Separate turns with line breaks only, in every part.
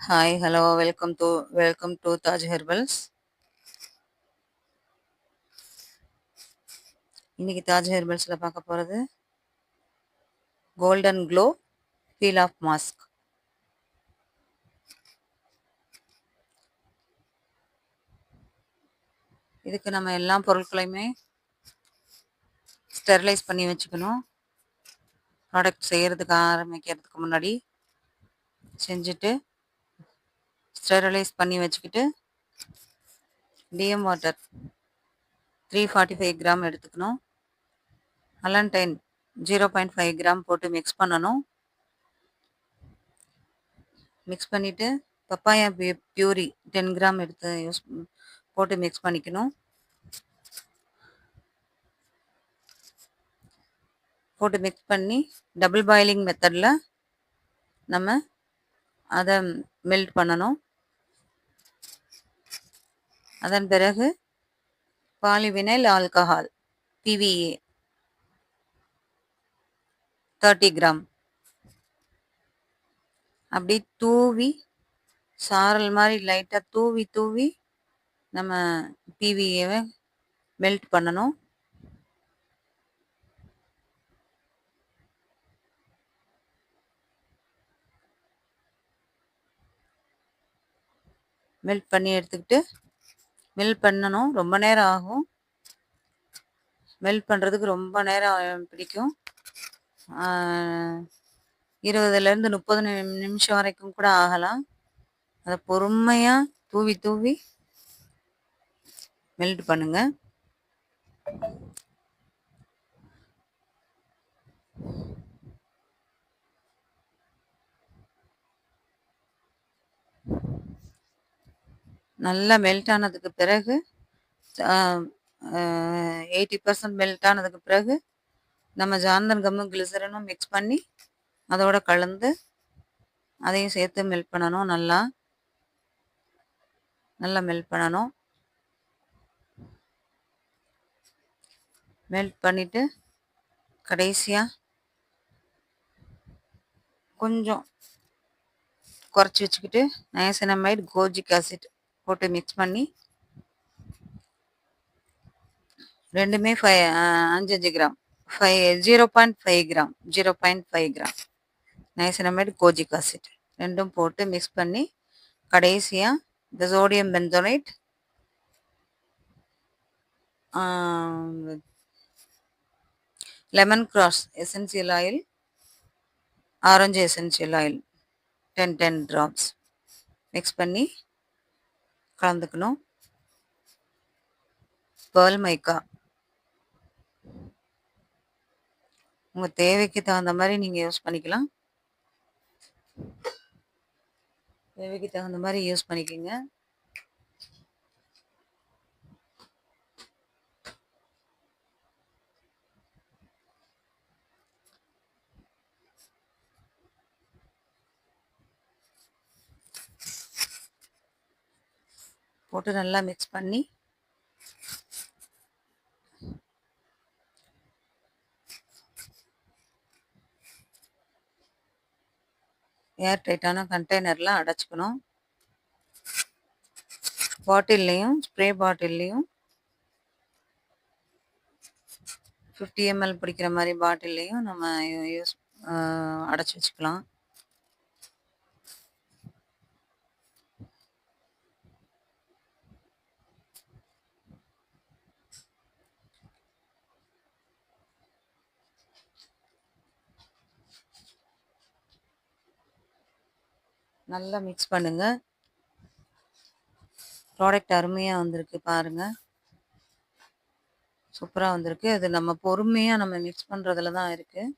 Hi, hello, welcome to Taj herbals. இன்னைக்கு தாஜ் ஹெர்பல்ஸ்ல பார்க்க போறது golden glow peel off mask. இதுக்கு நம்ம எல்லா பொருட்களையுமே ஸ்டெரிலைஸ் பண்ணி வச்சுக்கணும். ப்ராடக்ட் செய்யறதுக்கு ஆரம்பிக்கிறதுக்கு முன்னாடி செஞ்சுட்டு ஸ்டெரிலைஸ் பண்ணி வச்சுக்கிட்டு டிஎம் வாட்டர் 345 கிராம் எடுத்துக்கணும். அலன்டைன் 0.5 கிராம் போட்டு மிக்ஸ் பண்ணணும். மிக்ஸ் பண்ணிட்டு பப்பாயா பியூரி 10 கிராம் எடுத்து போட்டு மிக்ஸ் பண்ணிக்கணும். போட்டு மிக்ஸ் பண்ணி டபுள் பாயிலிங் மெத்தடில் நம்ம அதை மெல்ட் பண்ணணும். அதன் பிறகு பாலிவினைல் ஆல்கஹால் பிவிஏ 30 கிராம் அப்படி தூவி சாரல் மாதிரி லைட்டாக தூவி நம்ம பிவிஏவை மெல்ட் பண்ணணும். மெல்ட் பண்ணி எடுத்துக்கிட்டு மெல்ட் பண்ணணும். ரொம்ப நேரம் ஆகும். மெல்ட் பண்ணுறதுக்கு ரொம்ப நேரம் பிடிக்கும். 20லேருந்து 30 நிமிஷம் வரைக்கும் கூட ஆகலாம். அதை பொறுமையாக தூவி மெல்ட் பண்ணுங்க. நல்லா மெல்ட் ஆனதுக்கு பிறகு 80% மெல்ட் ஆனதுக்கு பிறகு நம்ம ஜாந்தன் கம்மும் கிளிசரனும் மிக்ஸ் பண்ணி அதோட கலந்து அதையும் சேர்த்து மெல்ட் பண்ணணும். நல்லா மெல்ட் பண்ணணும். மெல்ட் பண்ணிட்டு கடைசியாக கொஞ்சம் குறைச்சி வச்சுக்கிட்டு நயசினமைட் கோஜிக் ஆசிட் போட்டு மிக்ஸ் பண்ணி ரெண்டுமே 5 gram 0.5 gram 0.5 gram niacinamide kojic acid ரெண்டும் போட்டு மிக்ஸ் பண்ணி கடைசியாக இந்த sodium பென்சோனேட் lemon grass essential oil orange essential oil 10 drops mix பண்ணி கலந்துக்கணும். பேர்ல் மைக்கா உங்கள் தேவைக்கு தகுந்த மாதிரி நீங்கள் யூஸ் பண்ணிக்கலாம். தேவைக்கு தகுந்த மாதிரி யூஸ் பண்ணிக்கோங்க. போட்டு நல்லா மிக்ஸ் பண்ணி ஏர் டைட்டான கண்டெய்னரில் அடைச்சிக்கணும். பாட்டில்லையும் ஸ்ப்ரே பாட்டில்லையும் 50 ml பிடிக்கிற மாதிரி பாட்டில்லையும் நம்ம அடைச்சி வச்சுக்கலாம். நல்லா மிக்ஸ் பண்ணுங்க. ப்ராடக்ட் அருமையாக வந்திருக்கு பாருங்கள். சூப்பராக வந்திருக்கு. அது நம்ம பொறுமையாக நம்ம மிக்ஸ் பண்ணுறதுல தான் இருக்குது.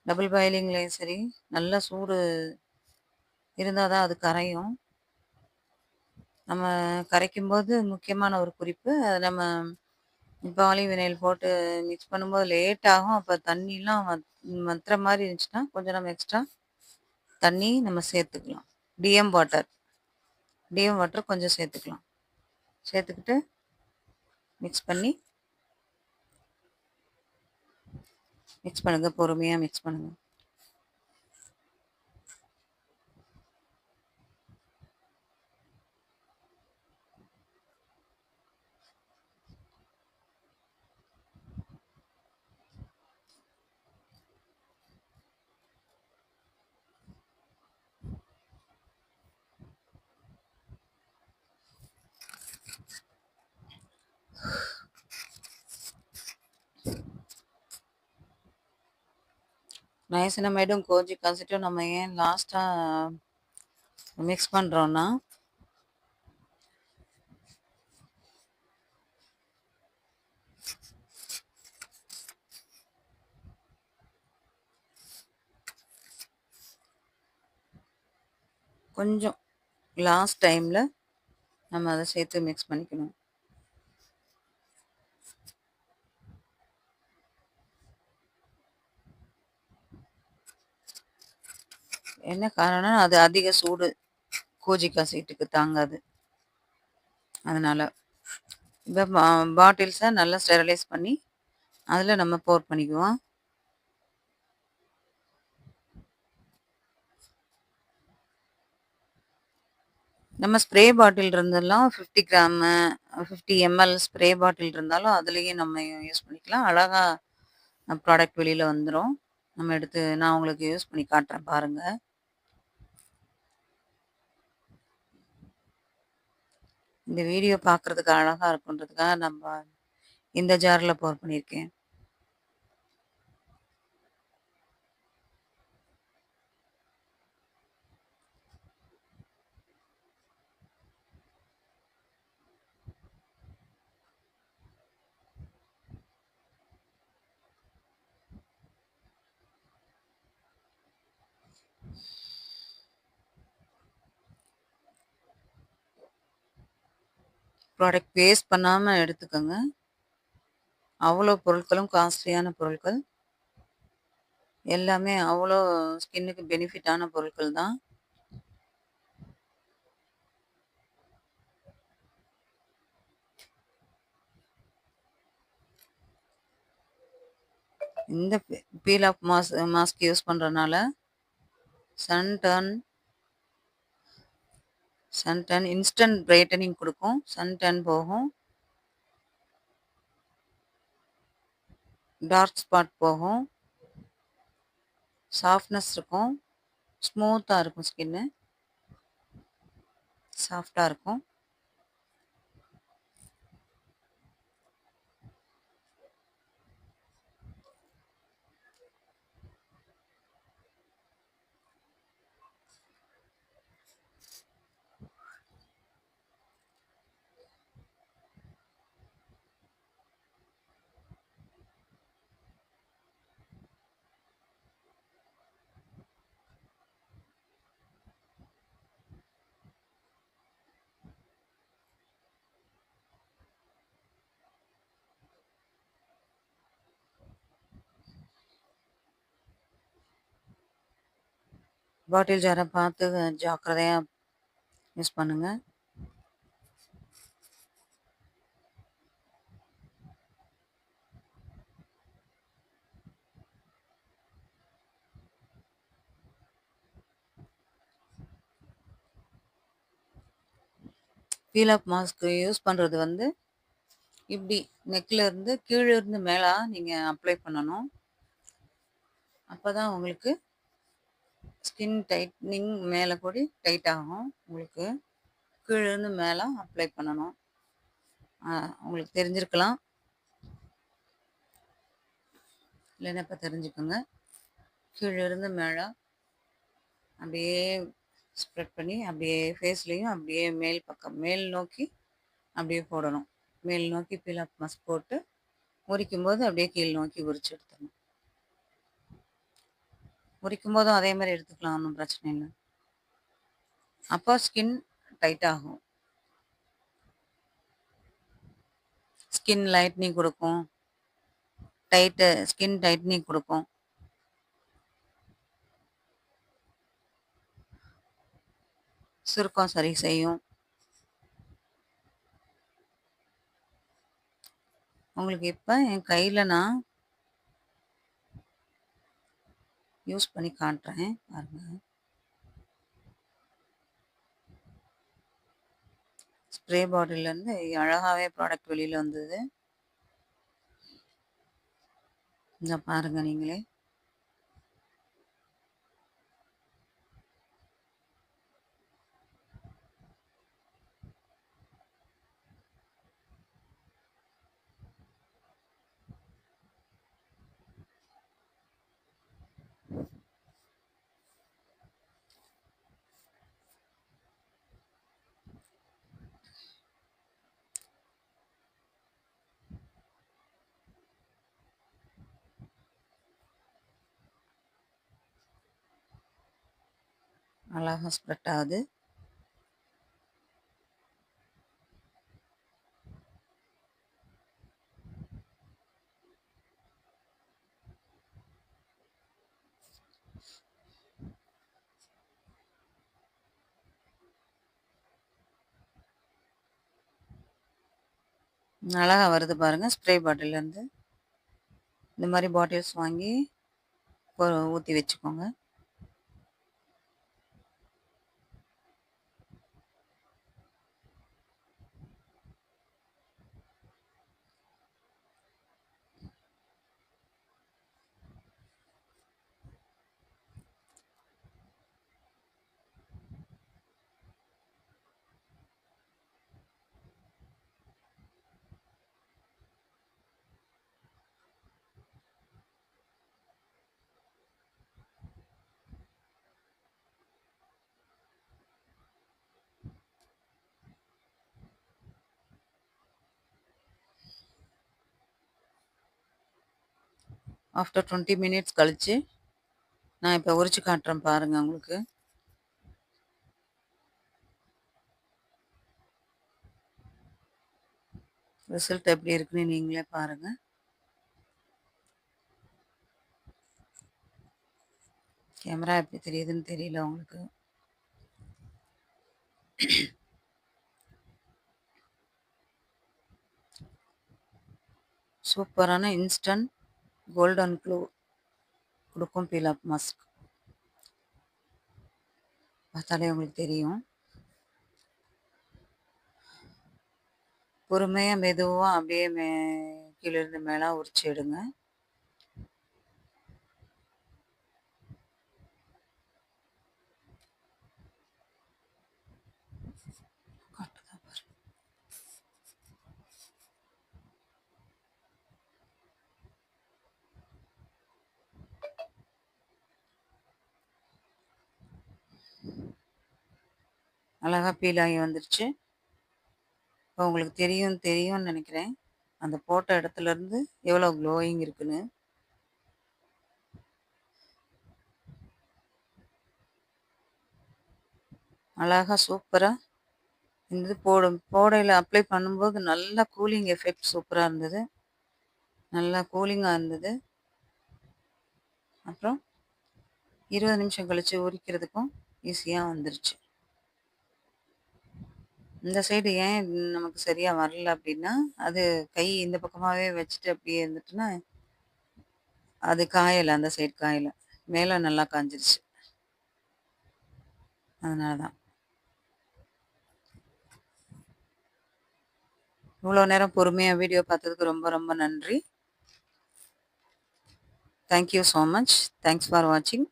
டபுள் பாயிலிங்லேயும் சரி நல்ல சூடு இருந்தால் தான் அது கரையும். நம்ம கரைக்கும்போது முக்கியமான ஒரு குறிப்பு, அது நம்ம பாலிவினைல் போட்டு மிக்ஸ் பண்ணும்போது லேட் ஆகும். அப்போ தண்ணிலாம் மத்துற மாதிரி இருந்துச்சுன்னா கொஞ்சம் நம்ம எக்ஸ்ட்ரா தண்ணி நம்ம சேர்த்துக்கலாம். டிஎம் வாட்டர் கொஞ்சம் சேர்த்துக்கலாம். சேர்த்துக்கிட்டு மிக்ஸ் பண்ணுங்கள். பொறுமையாக மிக்ஸ் பண்ணுங்கள். நைசினமைடும் கோஜிக் ஆசிட்டும் நம்ம ஏன் லாஸ்ட்டாக மிக்ஸ் பண்ணுறோன்னா, கொஞ்சம் லாஸ்ட் டைமில் நம்ம அதை சேர்த்து மிக்ஸ் பண்ணிக்கணும். என்ன காரணம்னா, அது அதிக சூடு கோஜிக் ஆசிட்டுக்கு தாங்காது. அதனால் இப்போ பாட்டில்ஸை நல்லா ஸ்டெரலைஸ் பண்ணி அதில் நம்ம போர் பண்ணிக்குவோம். நம்ம ஸ்ப்ரே பாட்டில் இருந்தெல்லாம் 50 கிராமு 50 எம்எல் ஸ்ப்ரே பாட்டில் இருந்தாலும் அதுலேயே நம்ம யூஸ் பண்ணிக்கலாம். அழகாக ப்ராடக்ட் வெளியில் வந்துடும். நம்ம எடுத்து நான் உங்களுக்கு யூஸ் பண்ணி காட்டுறேன் பாருங்கள். இந்த வீடியோ பார்க்குறதுக்கு அழகாக இருக்குன்றதுக்காக நம்ம இந்த ஜாரில் போர் பண்ணியிருக்கேன். ப்ராடக்ட் வேஸ்ட் பண்ணாமல் எடுத்துக்கோங்க. அவ்வளோ பொருட்களும் காஸ்ட்லியான பொருட்கள். எல்லாமே அவ்வளோ ஸ்கின்னுக்கு பெனிஃபிட்டான பொருட்கள் தான். இந்த பீல் ஆஃப் மாஸ்க் யூஸ் பண்ணுறதுனால சன் டர்ன் இன்ஸ்டன்ட் பிரைட்டனிங் கொடுக்கும். சன் டர்ன் போகும். டார்க் ஸ்பாட் போகும். சாஃப்ட்னஸ் இருக்கும். ஸ்மூத்தாக இருக்கும். ஸ்கின்னு சாஃப்டாக இருக்கும். பாட்டில் ஜாரை பார்த்து ஜாக்கிரதையாக யூஸ் பண்ணுங்கள். பீல் ஆஃப் மாஸ்க் யூஸ் பண்ணுறது வந்து இப்படி நெக்கில் இருந்து கீழே இருந்து மேலே நீங்கள் அப்ளை பண்ணணும். அப்போ தான் உங்களுக்கு ஸ்கின் டைட்னிங் மேலே கூடி டைட் ஆகும். உங்களுக்கு கீழே இருந்து மேலே அப்ளை பண்ணணும். உங்களுக்கு தெரிஞ்சிருக்கலாம், இல்லைன்னா இப்போ தெரிஞ்சுக்கோங்க. கீழே இருந்து மேலே அப்படியே ஸ்ப்ரெட் பண்ணி அப்படியே ஃபேஸ்லேயும் அப்படியே மேல் பக்கம் மேல் நோக்கி அப்படியே போடணும். மேல் நோக்கி பீல் ஆஃப் மாஸ்க் போட்டு முறிக்கும் போது அப்படியே கீழ் நோக்கி உரிச்சு எடுத்துடணும். முறிக்கும் போதும் அதே மாதிரி எடுத்துக்கலாம், ஒன்றும் பிரச்சனை இல்லை. அப்போ ஸ்கின் டைட் ஆகும். ஸ்கின் லைட்னிங் கொடுக்கும். ஸ்கின் டைட்னிங் கொடுக்கும். சுருக்கம் சரி செய்யும். உங்களுக்கு இப்போ என் கையில் நான் யூஸ் பண்ணி காட்டுறேன் பாருங்கள். ஸ்ப்ரே பாட்டிலேருந்து அழகாகவே ப்ராடக்ட் வெளியில் வந்தது. இங்கே பாருங்கள் நீங்களே. அழகா ஸ்ப்ரெட் ஆகுது. அழகா வருது பாருங்க ஸ்ப்ரே பாட்டில்லேருந்து. இந்த மாரி பாட்டில்ஸ் வாங்கி ஊத்தி வச்சுக்கோங்க. ஆஃப்டர் 20 மினிட்ஸ் கழிச்சு, நான் இப்ப உரிச்சு காட்டுறேன் பாருங்க உங்களுக்கு. ரிசல்ட் எப்படி இருக்குன்னு நீங்களே பாருங்க. கேமரா எப்படி தெரியுதுன்னு தெரியல உங்களுக்கு. சூப்பரான இன்ஸ்டன்ட் கோல்டன் க்ளோ குடுக்கும் பீல் ஆஃப் மாஸ்க். பார்த்தாலே உங்களுக்கு தெரியும். பொறுமையா மெதுவா அப்படியே கீழ இருந்து மேல உரிச்சு எடுங்க. காட்டுதா பாருங்க. அழகா பீல் ஆகி வந்துருச்சு. இப்போ உங்களுக்கு தெரியும்னு நினைக்கிறேன். அந்த போட்ட இடத்துல இருந்து எவ்வளோ க்ளோயிங் இருக்குன்னு. அழகா சூப்பரா இந்த இது போடையில அப்ளை பண்ணும்போது நல்லா கூலிங் எஃபெக்ட் சூப்பரா இருந்தது. நல்லா கூலிங்கா இருந்தது. அப்புறம் 20 நிமிஷம் கழிச்சு உரிக்கிறதுக்கும் ஈஸியா வந்துருச்சு. இந்த சைடு ஏன் நமக்கு சரியா வரல அப்படின்னா, அது கை இந்த பக்கமாவே வச்சுட்டு அப்படியே இருந்துட்டுன்னா, அது காயல. அந்த சைடு காயல. மேல நல்லா காய்ஞ்சிருச்சு. அதனால தான். இவ்வளோ நேரம் பொறுமையா வீடியோ பார்த்ததுக்கு ரொம்ப ரொம்ப நன்றி. Thank you so much. Thanks for வாட்சிங்.